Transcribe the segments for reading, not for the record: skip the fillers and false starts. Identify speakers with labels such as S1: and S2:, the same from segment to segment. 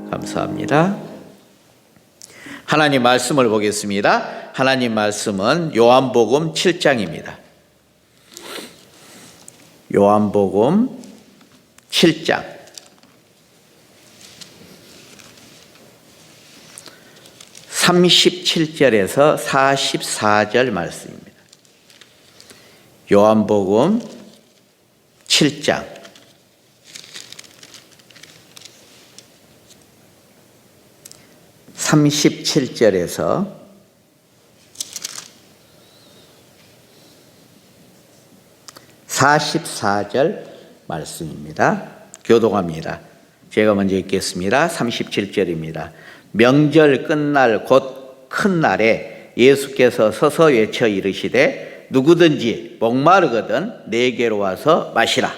S1: 감사합니다. 하나님 말씀을 보겠습니다. 하나님 말씀은 요한복음 7장입니다. 요한복음 7장 37절에서 44절 말씀입니다. 요한복음 7장 37절에서 44절 말씀입니다. 교독합니다. 제가 먼저 읽겠습니다. 37절입니다. 명절 끝날 곧 큰 날에 예수께서 서서 외쳐 이르시되 누구든지 목마르거든 내게로 와서 마시라.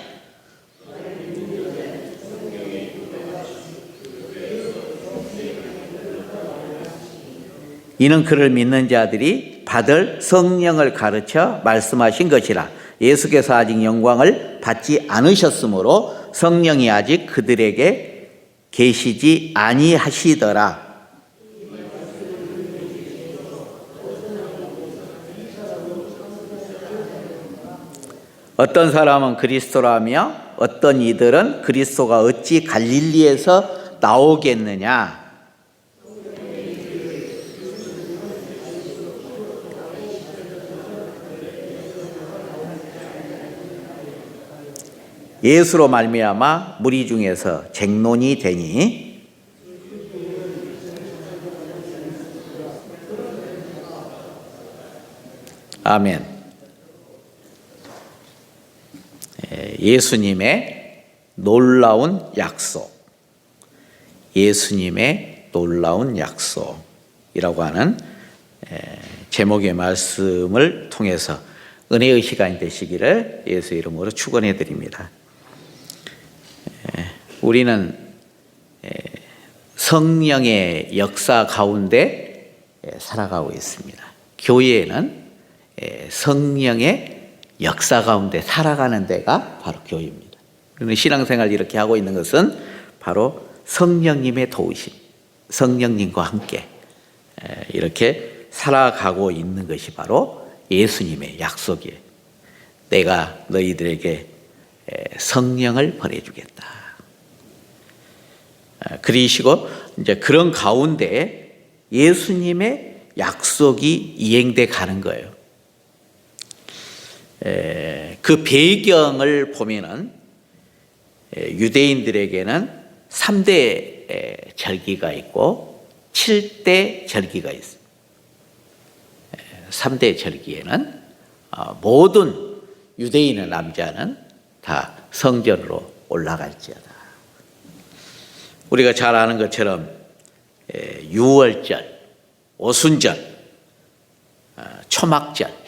S1: 이는 그를 믿는 자들이 받을 성령을 가르쳐 말씀하신 것이라. 예수께서 아직 영광을 받지 않으셨으므로 성령이 아직 그들에게 계시지 아니하시더라. 어떤 사람은 그리스도라며 어떤 이들은 그리스도가 어찌 갈릴리에서 나오겠느냐. 예수로 말미암아 무리 중에서 쟁론이 되니 아멘. 예수님의 놀라운 약속, 예수님의 놀라운 약속이라고 하는 제목의 말씀을 통해서 은혜의 시간이 되시기를 예수 이름으로 축원해 드립니다. 우리는 성령의 역사 가운데 살아가고 있습니다. 교회에는 성령의 역사 가운데 살아가는 데가 바로 교회입니다. 그런데 신앙생활 이렇게 하고 있는 것은 바로 성령님의 도우심, 성령님과 함께 이렇게 살아가고 있는 것이 바로 예수님의 약속이에요. 내가 너희들에게 성령을 보내주겠다. 그러시고 이제 그런 가운데 예수님의 약속이 이행돼 가는 거예요. 그 배경을 보면은 유대인들에게는 3대 절기가 있고 7대 절기가 있습니다. 3대 절기에는 모든 유대인의 남자는 다 성전으로 올라갈지어다. 우리가 잘 아는 것처럼 유월절, 오순절, 초막절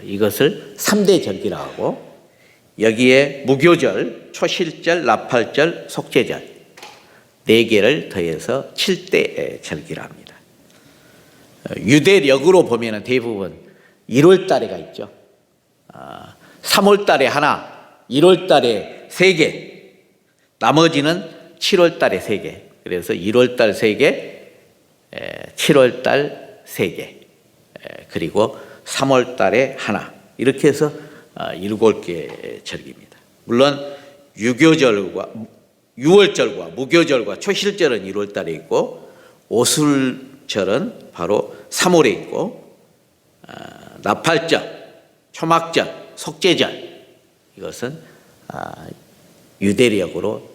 S1: 이것을 3대 절기라고 하고 여기에 무교절, 초실절, 나팔절, 속죄절 4개를 더해서 7대 절기라 합니다. 유대력으로 보면 대부분 1월 달에가 있죠. 3월 달에 하나, 1월 달에 3개, 나머지는 7월 달에 3개. 그래서 1월 달 3개, 7월 달 3개, 그리고 3월 달에 하나. 이렇게 해서 7개 절기입니다. 물론 유월절과 무교절과 초실절은 1월 달에 있고 오술절은 바로 3월에 있고 나팔절, 초막절, 속죄절 이것은 유대력으로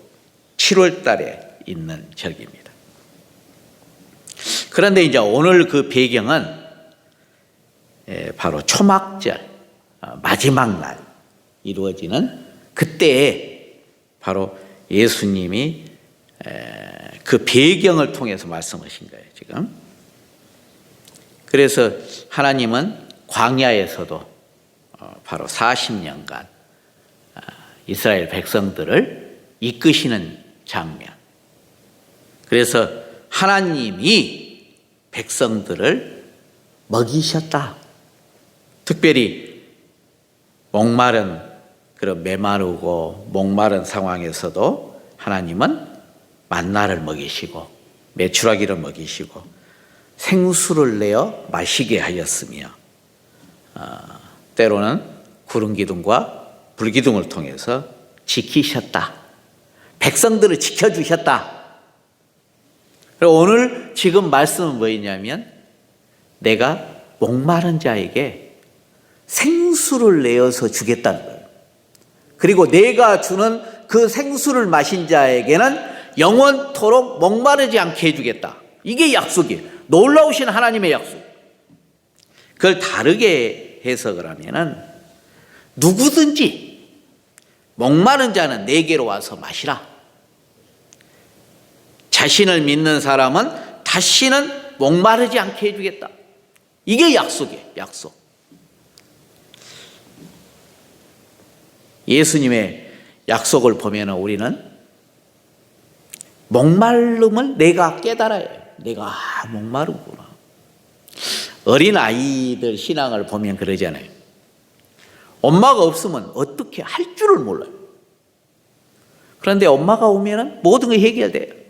S1: 7월 달에 있는 절기입니다. 그런데 이제 오늘 그 배경은 바로 초막절 마지막 날 이루어지는 그때에 바로 예수님이 그 배경을 통해서 말씀하신 거예요, 지금. 그래서 하나님은 광야에서도 바로 40년간 이스라엘 백성들을 이끄시는 장면. 그래서 하나님이 백성들을 먹이셨다. 특별히 목마른 그런 메마르고 목마른 상황에서도 하나님은 만나를 먹이시고 메추라기를 먹이시고 생수를 내어 마시게 하였으며 때로는 구름 기둥과 불 기둥을 통해서 지키셨다. 백성들을 지켜주셨다. 그리고 오늘 지금 말씀은 뭐냐면 내가 목마른 자에게 생수를 내어서 주겠다는 거예요. 그리고 내가 주는 그 생수를 마신 자에게는 영원토록 목마르지 않게 해주겠다. 이게 약속이에요. 놀라우신 하나님의 약속. 그걸 다르게 해석을 하면은 누구든지 목마른 자는 내게로 와서 마시라. 자신을 믿는 사람은 다시는 목마르지 않게 해주겠다. 이게 약속이에요. 약속. 예수님의 약속을 보면 우리는 목마름을 내가 깨달아야 해요. 내가 목마르구나. 어린아이들 신앙을 보면 그러잖아요. 엄마가 없으면 어떻게 할 줄을 몰라요. 그런데 엄마가 오면 모든 게 해결돼요.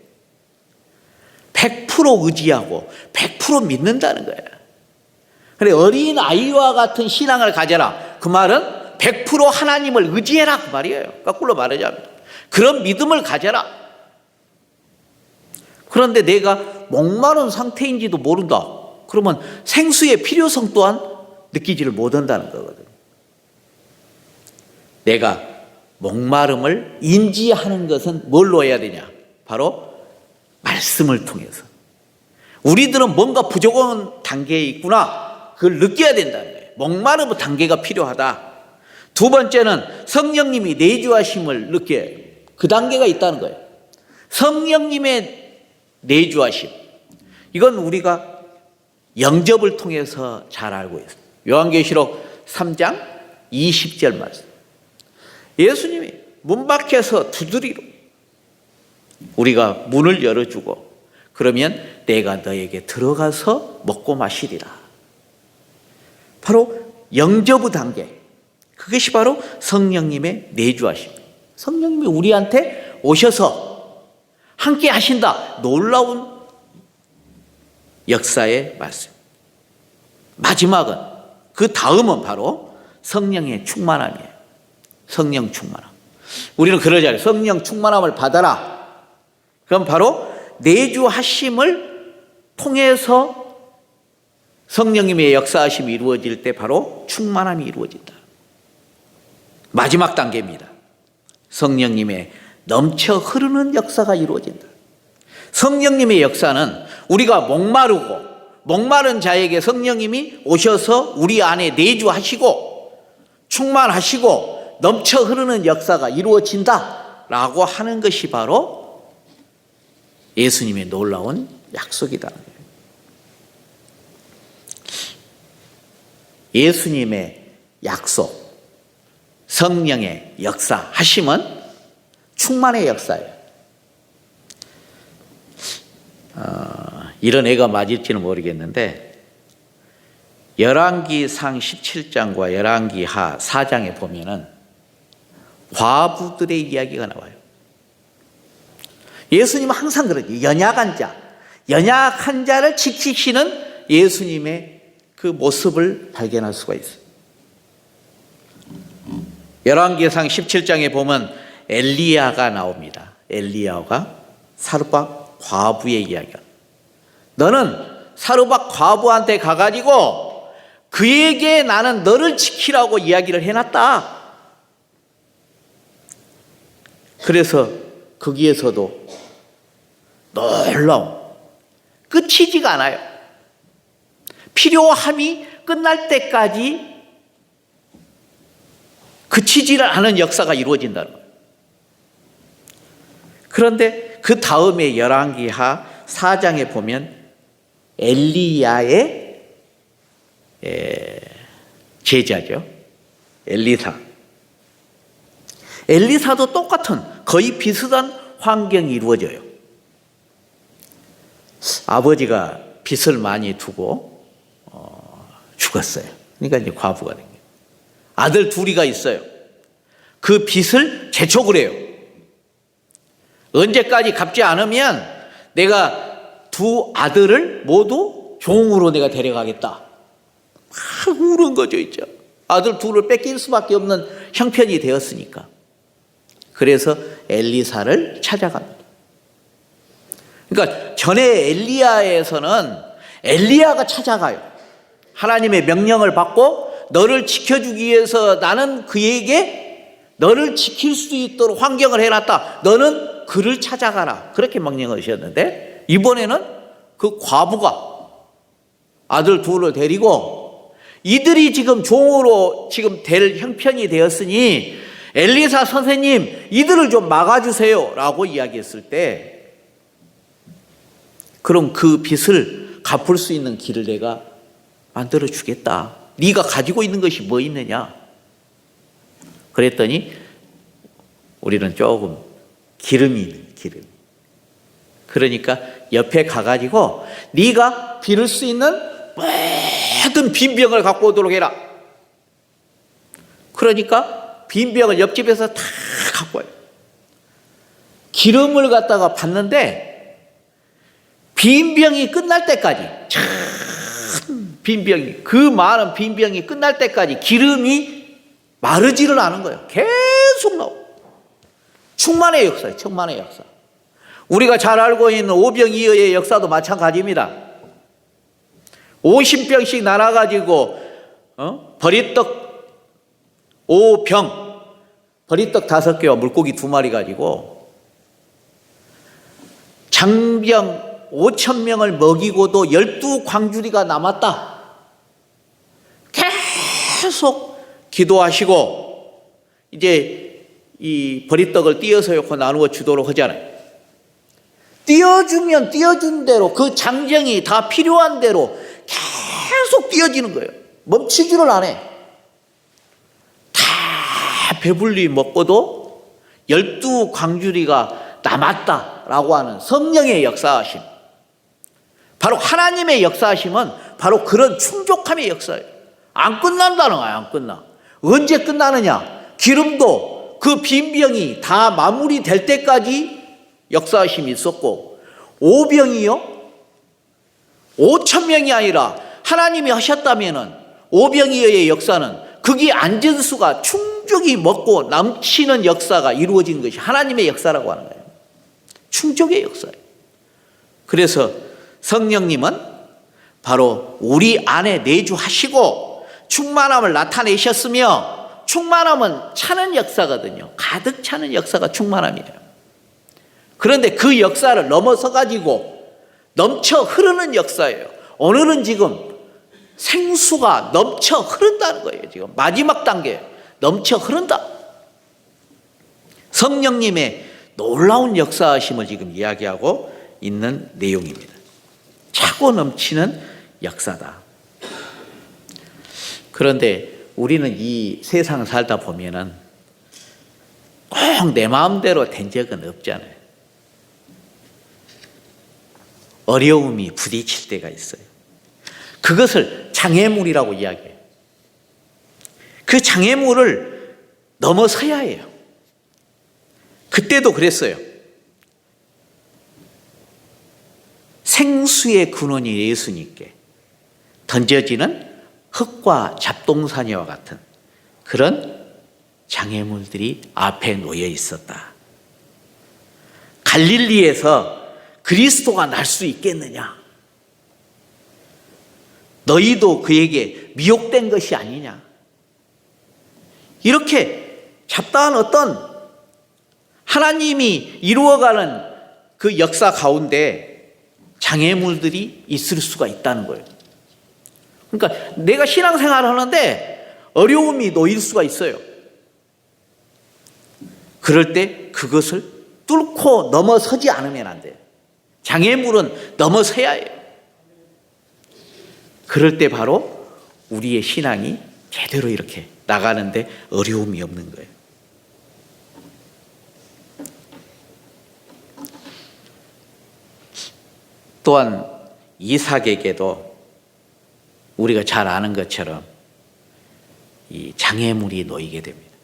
S1: 100% 의지하고 100% 믿는다는 거예요. 그래, 어린아이와 같은 신앙을 가져라. 그 말은 100% 하나님을 의지해라 그 말이에요. 거꾸로 말하자면 그런 믿음을 가져라. 그런데 내가 목마른 상태인지도 모른다. 그러면 생수의 필요성 또한 느끼지를 못한다는 거거든요. 내가 목마름을 인지하는 것은 뭘로 해야 되냐? 바로 말씀을 통해서. 우리들은 뭔가 부족한 단계에 있구나. 그걸 느껴야 된다는 거예요. 목마름 단계가 필요하다. 두 번째는 성령님이 내주하심을 느껴요. 그 단계가 있다는 거예요. 성령님의 내주하심. 이건 우리가 영접을 통해서 잘 알고 있어요. 요한계시록 3장 20절 말씀. 예수님이 문 밖에서 두드리로 우리가 문을 열어주고 그러면 내가 너에게 들어가서 먹고 마시리라. 바로 영접의 단계. 그것이 바로 성령님의 내주하심. 성령님이 우리한테 오셔서 함께 하신다. 놀라운 역사의 말씀. 마지막은 그 다음은 바로 성령의 충만함이에요. 성령 충만함. 우리는 그러잖아요. 성령 충만함을 받아라. 그럼 바로 내주하심을 통해서 성령님의 역사하심이 이루어질 때 바로 충만함이 이루어진다. 마지막 단계입니다. 성령님의 넘쳐 흐르는 역사가 이루어진다. 성령님의 역사는 우리가 목마른 자에게 성령님이 오셔서 우리 안에 내주하시고 충만하시고 넘쳐 흐르는 역사가 이루어진다라고 하는 것이 바로 예수님의 놀라운 약속이다. 예수님의 약속, 성령의 역사 하심은 충만의 역사예요. 이런 애가 맞을지는 모르겠는데 열왕기상 17장과 열왕기하 4장에 보면은 과부들의 이야기가 나와요. 예수님은 항상 그러죠. 연약한 자를 지키시는 예수님의 그 모습을 발견할 수가 있어요. 열왕기상 17장에 보면 엘리야가 나옵니다. 엘리야가 사르밧 과부의 이야기가. 너는 사르밧 과부한테 가가지고 그에게 나는 너를 지키라고 이야기를 해놨다. 그래서 거기에서도 놀라운 끝이지가 않아요. 필요함이 끝날 때까지 그치지를 않은 역사가 이루어진다는 거예요. 그런데 그 다음에 열왕기하 4장에 보면 엘리야의 제자죠. 엘리사도 똑같은 거의 비슷한 환경이 이루어져요. 아버지가 빚을 많이 두고 죽었어요. 그러니까 이제 과부가 된 거예요. 아들 둘이가 있어요. 그 빚을 재촉을 해요. 언제까지 갚지 않으면 내가 두 아들을 모두 종으로 내가 데려가겠다. 막 우는 거죠, 이제. 아들 둘을 뺏길 수밖에 없는 형편이 되었으니까. 그래서 엘리사를 찾아갑니다. 그러니까 전에 엘리야에서는 엘리야가 찾아가요. 하나님의 명령을 받고 너를 지켜주기 위해서 나는 그에게 너를 지킬 수 있도록 환경을 해놨다. 너는 그를 찾아가라. 그렇게 명령을 주셨는데 이번에는 그 과부가 아들 둘을 데리고 이들이 지금 종으로 지금 될 형편이 되었으니 엘리사 선생님 이들을 좀 막아주세요 라고 이야기했을 때 그럼 그 빚을 갚을 수 있는 길을 내가 만들어 주겠다. 네가 가지고 있는 것이 뭐 있느냐? 그랬더니 우리는 조금 기름이 있는 기름. 그러니까 옆에 가가지고 네가 빌을 수 있는 모든 빈병을 갖고 오도록 해라. 그러니까 빈병을 옆집에서 다 갖고 와요. 기름을 갖다가 받는데 빈병이 끝날 때까지 참 빈병이 그 많은 빈병이 끝날 때까지 기름이 마르지를 않은 거예요. 계속 나오고. 충만의 역사예요. 충만의 역사. 우리가 잘 알고 있는 오병이어의 역사도 마찬가지입니다. 50병씩 나눠가지고 버리떡 5병 버리떡 5개와 물고기 2마리 가지고 장병 5,000명을 먹이고도 12광주리가 남았다. 계속 기도하시고 이제 이 버리떡을 띄어서 놓고 나누어 주도록 하잖아요. 띄어주면 띄어준 대로 그 장정이 다 필요한 대로 계속 띄어지는 거예요. 멈추지를 않아. 다 배불리 먹고도 12광주리가 남았다라고 하는 성령의 역사하심. 바로 하나님의 역사하심은 바로 그런 충족함의 역사예요. 안 끝난다는 거야. 안 끝나. 언제 끝나느냐? 기름도 그 빈병이 다 마무리될 때까지 역사하심이 있었고 5병이요 5,000명이 아니라 하나님이 하셨다면은 5병이어의 역사는 거기 앉은 수가 충족이 먹고 넘치는 역사가 이루어진 것이 하나님의 역사라고 하는 거예요. 충족의 역사예요. 그래서 성령님은 바로 우리 안에 내주하시고 충만함을 나타내셨으며 충만함은 차는 역사거든요. 가득 차는 역사가 충만함이에요. 그런데 그 역사를 넘어서 가지고 넘쳐 흐르는 역사예요. 오늘은 지금 생수가 넘쳐 흐른다는 거예요. 지금 마지막 단계 넘쳐 흐른다. 성령님의 놀라운 역사하심을 지금 이야기하고 있는 내용입니다. 차고 넘치는 역사다. 그런데 우리는 이 세상 살다 보면은 꼭 내 마음대로 된 적은 없잖아요. 어려움이 부딪힐 때가 있어요. 그것을 장애물이라고 이야기해요. 그 장애물을 넘어서야 해요. 그때도 그랬어요. 생수의 근원이 예수님께 던져지는 흙과 잡동사니와 같은 그런 장애물들이 앞에 놓여 있었다. 갈릴리에서 그리스도가 날 수 있겠느냐? 너희도 그에게 미혹된 것이 아니냐? 이렇게 잡다한 어떤 하나님이 이루어가는 그 역사 가운데 장애물들이 있을 수가 있다는 거예요. 그러니까 내가 신앙생활을 하는데 어려움이 놓일 수가 있어요. 그럴 때 그것을 뚫고 넘어서지 않으면 안 돼요. 장애물은 넘어서야 해요. 그럴 때 바로 우리의 신앙이 제대로 이렇게 나가는데 어려움이 없는 거예요. 또한 이삭에게도 우리가 잘 아는 것처럼 이 장애물이 놓이게 됩니다.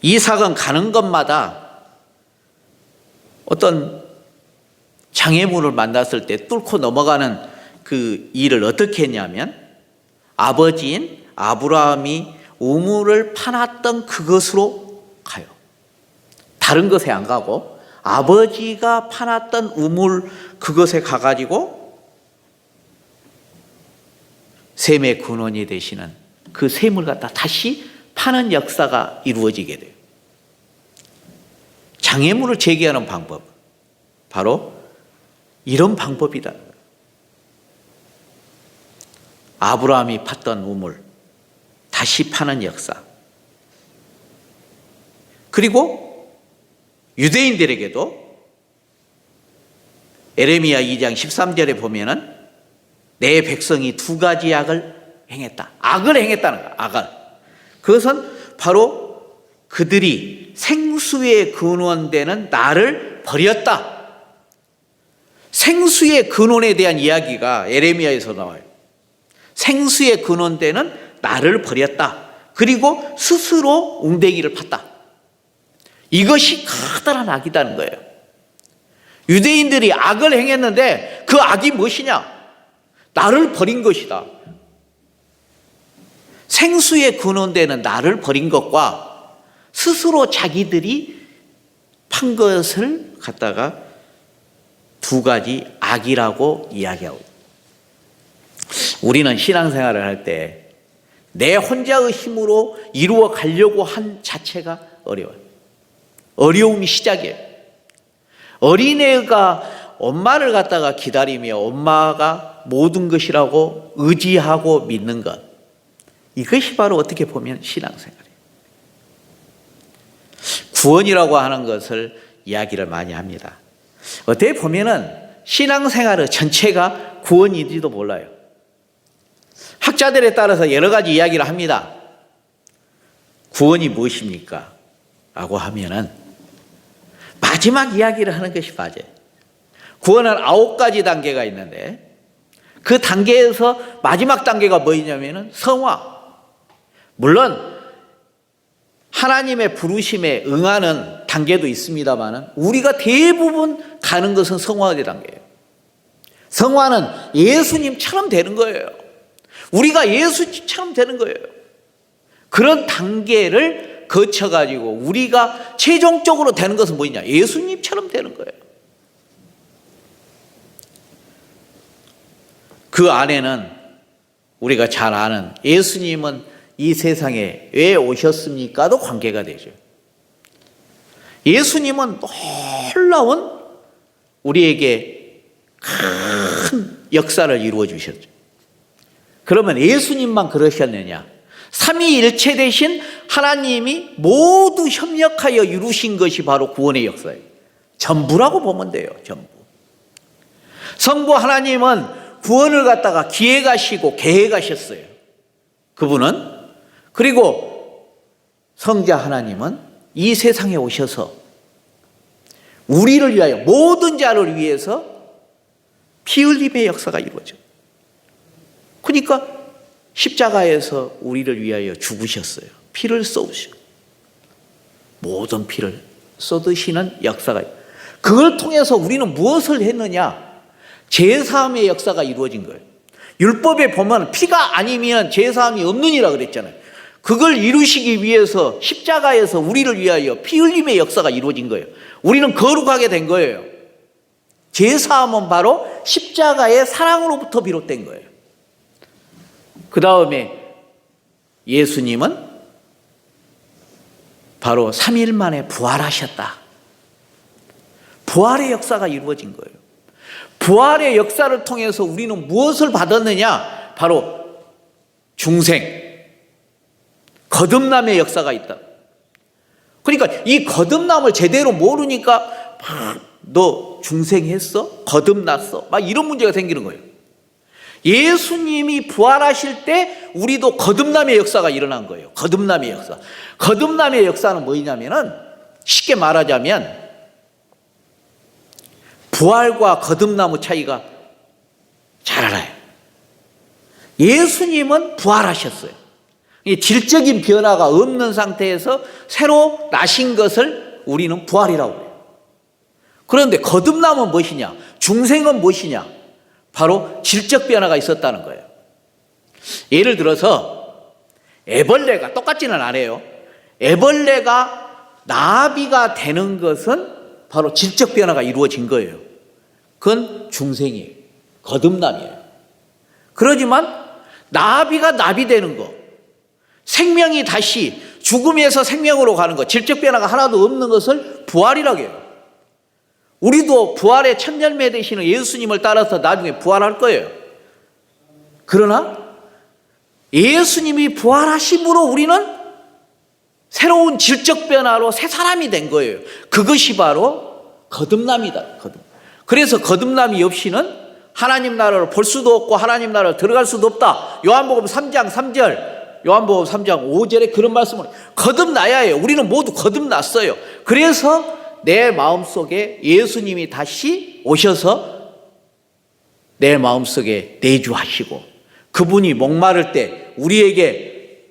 S1: 이삭은 가는 것마다 어떤 장애물을 만났을 때 뚫고 넘어가는 그 일을 어떻게 했냐면 아버지인 아브라함이 우물을 파놨던 그것으로 가요. 다른 것에 안 가고 아버지가 파놨던 우물 그것에 가가지고 셈의 근원이 되시는 그 셈을 갖다 다시 파는 역사가 이루어지게 돼요. 장애물을 제기하는 방법, 바로 이런 방법이다. 아브라함이 팠던 우물 다시 파는 역사. 그리고 유대인들에게도 에레미야 2장 13절에 보면은 내 백성이 두 가지 악을 행했다. 악을 행했다는 거야. 악을. 그것은 바로 그들이 생수의 근원되는 나를 버렸다. 생수의 근원에 대한 이야기가 에레미야에서 나와요. 생수의 근원되는 나를 버렸다. 그리고 스스로 웅덩이를 팠다. 이것이 커다란 악이라는 거예요. 유대인들이 악을 행했는데 그 악이 무엇이냐? 나를 버린 것이다. 생수의 근원되는 나를 버린 것과 스스로 자기들이 판 것을 갖다가 두 가지 악이라고 이야기하고, 우리는 신앙생활을 할 때 내 혼자의 힘으로 이루어 가려고 한 자체가 어려워요. 어려움이 시작이에요. 어린애가 엄마를 갖다가 기다리며 엄마가 모든 것이라고 의지하고 믿는 것, 이것이 바로 어떻게 보면 신앙생활이에요. 구원이라고 하는 것을 이야기를 많이 합니다. 어떻게 보면은 신앙생활의 전체가 구원인지도 몰라요. 학자들에 따라서 여러 가지 이야기를 합니다. 구원이 무엇입니까? 라고 하면은 마지막 이야기를 하는 것이 맞아요. 구원은 9가지 단계가 있는데 그 단계에서 마지막 단계가 뭐냐면은 성화. 물론 하나님의 부르심에 응하는 단계도 있습니다만은 우리가 대부분 가는 것은 성화의 단계예요. 성화는 예수님처럼 되는 거예요. 우리가 예수님처럼 되는 거예요. 그런 단계를 거쳐가지고 우리가 최종적으로 되는 것은 뭐냐? 예수님처럼 되는 거예요. 그 안에는 우리가 잘 아는 예수님은 이 세상에 왜 오셨습니까도 관계가 되죠. 예수님은 놀라운 우리에게 큰 역사를 이루어 주셨죠. 그러면 예수님만 그러셨느냐? 삼위일체 되신 하나님이 모두 협력하여 이루신 것이 바로 구원의 역사예요. 전부라고 보면 돼요. 전부. 성부 하나님은 구원을 갖다가 기획하시고 계획하셨어요. 그분은. 그리고 성자 하나님은 이 세상에 오셔서 우리를 위하여, 모든 자를 위해서 피 흘림의 역사가 이루어져요. 그러니까 십자가에서 우리를 위하여 죽으셨어요. 피를 쏟으시고 모든 피를 쏟으시는 역사가, 그걸 통해서 우리는 무엇을 했느냐? 제사함의 역사가 이루어진 거예요. 율법에 보면 피가 아니면 제사함이 없느니라 그랬잖아요. 그걸 이루시기 위해서 십자가에서 우리를 위하여 피 흘림의 역사가 이루어진 거예요. 우리는 거룩하게 된 거예요. 제사함은 바로 십자가의 사랑으로부터 비롯된 거예요. 그 다음에 예수님은 바로 3일 만에 부활하셨다. 부활의 역사가 이루어진 거예요. 부활의 역사를 통해서 우리는 무엇을 받았느냐? 바로 중생, 거듭남의 역사가 있다. 그러니까 이 거듭남을 제대로 모르니까 너 중생했어? 거듭났어? 막 이런 문제가 생기는 거예요. 예수님이 부활하실 때 우리도 거듭남의 역사가 일어난 거예요. 거듭남의 역사. 거듭남의 역사는 뭐냐면은 쉽게 말하자면 부활과 거듭남의 차이가 잘 알아요. 예수님은 부활하셨어요. 질적인 변화가 없는 상태에서 새로 나신 것을 우리는 부활이라고 해요. 그런데 거듭남은 무엇이냐? 중생은 무엇이냐? 바로 질적 변화가 있었다는 거예요. 예를 들어서 애벌레가, 똑같지는 않아요. 애벌레가 나비가 되는 것은 바로 질적 변화가 이루어진 거예요. 그건 중생이에요. 거듭남이에요. 그러지만 나비가 나비 되는 거, 생명이 다시 죽음에서 생명으로 가는 것, 질적 변화가 하나도 없는 것을 부활이라고 해요. 우리도 부활의 첫 열매 되시는 예수님을 따라서 나중에 부활할 거예요. 그러나 예수님이 부활하심으로 우리는 새로운 질적 변화로 새 사람이 된 거예요. 그것이 바로 거듭남이다. 그래서 거듭남이 없이는 하나님 나라를 볼 수도 없고 하나님 나라를 들어갈 수도 없다. 요한복음 3장 3절, 요한복음 3장 5절에 그런 말씀을, 거듭나야 해요. 우리는 모두 거듭났어요. 그래서 내 마음속에 예수님이 다시 오셔서 내 마음속에 내주하시고, 그분이 목마를 때 우리에게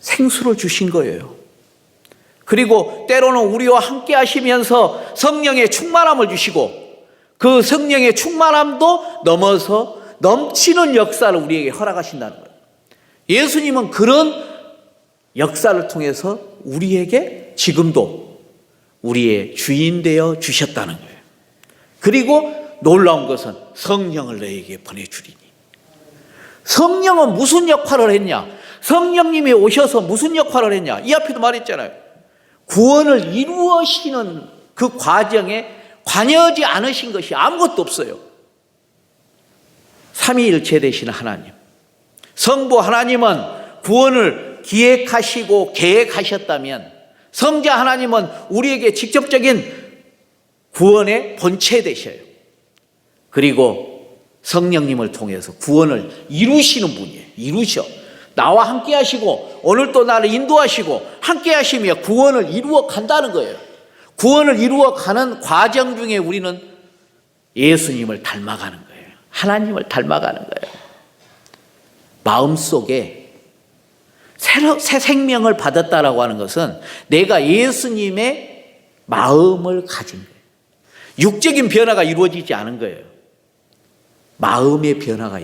S1: 생수를 주신 거예요. 그리고 때로는 우리와 함께 하시면서 성령의 충만함을 주시고, 그 성령의 충만함도 넘어서 넘치는 역사를 우리에게 허락하신다는 거예요. 예수님은 그런 역사를 통해서 우리에게 지금도 우리의 주인 되어 주셨다는 거예요. 그리고 놀라운 것은 성령을 너에게 보내주리니. 성령은 무슨 역할을 했냐? 성령님이 오셔서 무슨 역할을 했냐? 이 앞에도 말했잖아요. 구원을 이루시는 그 과정에 관여하지 않으신 것이 아무것도 없어요. 삼위일체 되신 하나님, 성부 하나님은 구원을 기획하시고 계획하셨다면, 성자 하나님은 우리에게 직접적인 구원의 본체 되셔요. 그리고 성령님을 통해서 구원을 이루시는 분이에요. 이루셔. 나와 함께 하시고 오늘 또 나를 인도하시고 함께 하시며 구원을 이루어 간다는 거예요. 구원을 이루어 가는 과정 중에 우리는 예수님을 닮아가는 거예요. 하나님을 닮아가는 거예요. 마음속에 새 생명을 받았다라고 하는 것은 내가 예수님의 마음을 가진 거예요. 육적인 변화가 이루어지지 않은 거예요. 마음의 변화가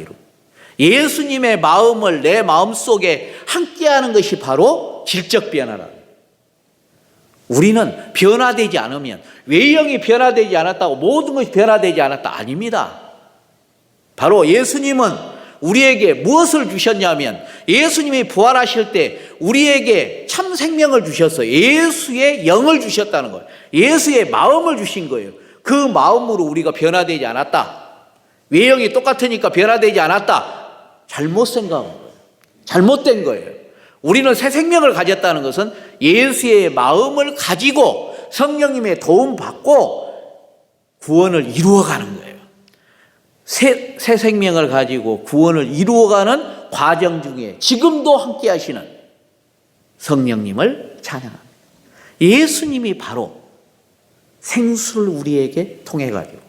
S1: 예수님의 마음을 내 마음속에 함께하는 것이 바로 질적 변화라. 우리는 변화되지 않으면, 외형이 변화되지 않았다고 모든 것이 변화되지 않았다, 아닙니다. 바로 예수님은 우리에게 무엇을 주셨냐면, 예수님이 부활하실 때 우리에게 참 생명을 주셔서 예수의 영을 주셨다는 거예요. 예수의 마음을 주신 거예요. 그 마음으로 우리가 변화되지 않았다. 외형이 똑같으니까 변화되지 않았다. 잘못 생각한 거예요. 잘못된 거예요. 우리는 새 생명을 가졌다는 것은 예수의 마음을 가지고 성령님의 도움 받고 구원을 이루어가는 거예요. 새 생명을 가지고 구원을 이루어가는 과정 중에 지금도 함께 하시는 성령님을 찬양합니다. 예수님이 바로 생수를 우리에게 통해 가지고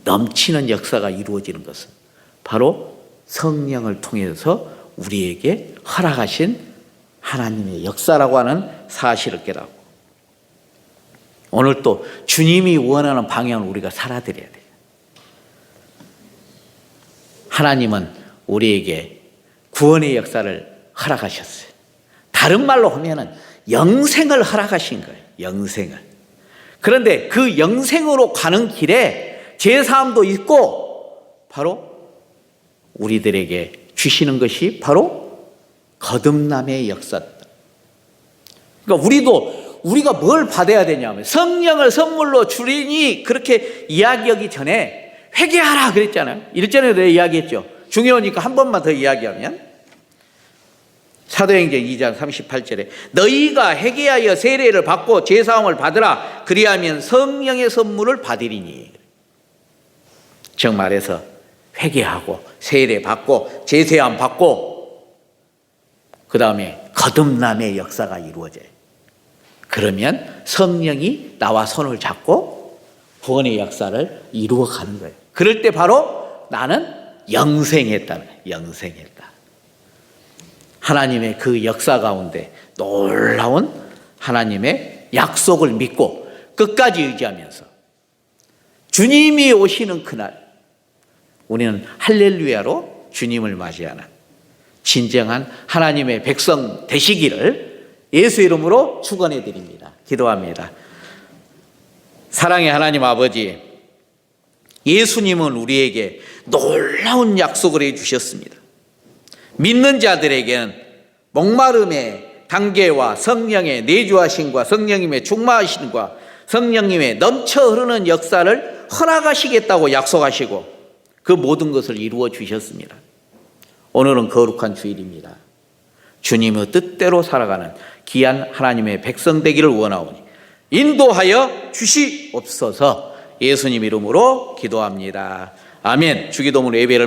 S1: 넘치는 역사가 이루어지는 것은 바로 성령을 통해서 우리에게 허락하신 하나님의 역사라고 하는 사실을 깨닫고, 오늘 또 주님이 원하는 방향을 우리가 살아드려야 돼요. 하나님은 우리에게 구원의 역사를 허락하셨어요. 다른 말로 하면은 영생을 허락하신 거예요. 영생을. 그런데 그 영생으로 가는 길에 제사함도 있고 바로 우리들에게 주시는 것이 바로 거듭남의 역사다. 그러니까 우리가 뭘 받아야 되냐면, 성령을 선물로 주리니 그렇게 이야기하기 전에 회개하라 그랬잖아요. 일전에도 내가 이야기했죠. 중요하니까 한 번만 더 이야기하면, 사도행전 2장 38절에 너희가 회개하여 세례를 받고 제사함을 받으라. 그리하면 성령의 선물을 받으리니. 즉 말해서 회개하고 세례 받고 제사함 받고 그 다음에 거듭남의 역사가 이루어져요. 그러면 성령이 나와 손을 잡고 구원의 역사를 이루어가는 거예요. 그럴 때 바로 나는 영생했다는 거예요. 영생했다. 하나님의 그 역사 가운데 놀라운 하나님의 약속을 믿고 끝까지 의지하면서 주님이 오시는 그날 우리는 할렐루야로 주님을 맞이하는 진정한 하나님의 백성 되시기를 예수 이름으로 축원해 드립니다. 기도합니다. 사랑의 하나님 아버지, 예수님은 우리에게 놀라운 약속을 해 주셨습니다. 믿는 자들에게는 목마름의 단계와 성령의 내주하심과 성령님의 충만하심과 성령님의 넘쳐 흐르는 역사를 허락하시겠다고 약속하시고 그 모든 것을 이루어 주셨습니다. 오늘은 거룩한 주일입니다. 주님의 뜻대로 살아가는 귀한 하나님의 백성 되기를 원하오니 인도하여 주시옵소서. 예수님 이름으로 기도합니다. 아멘. 주기도문 예배를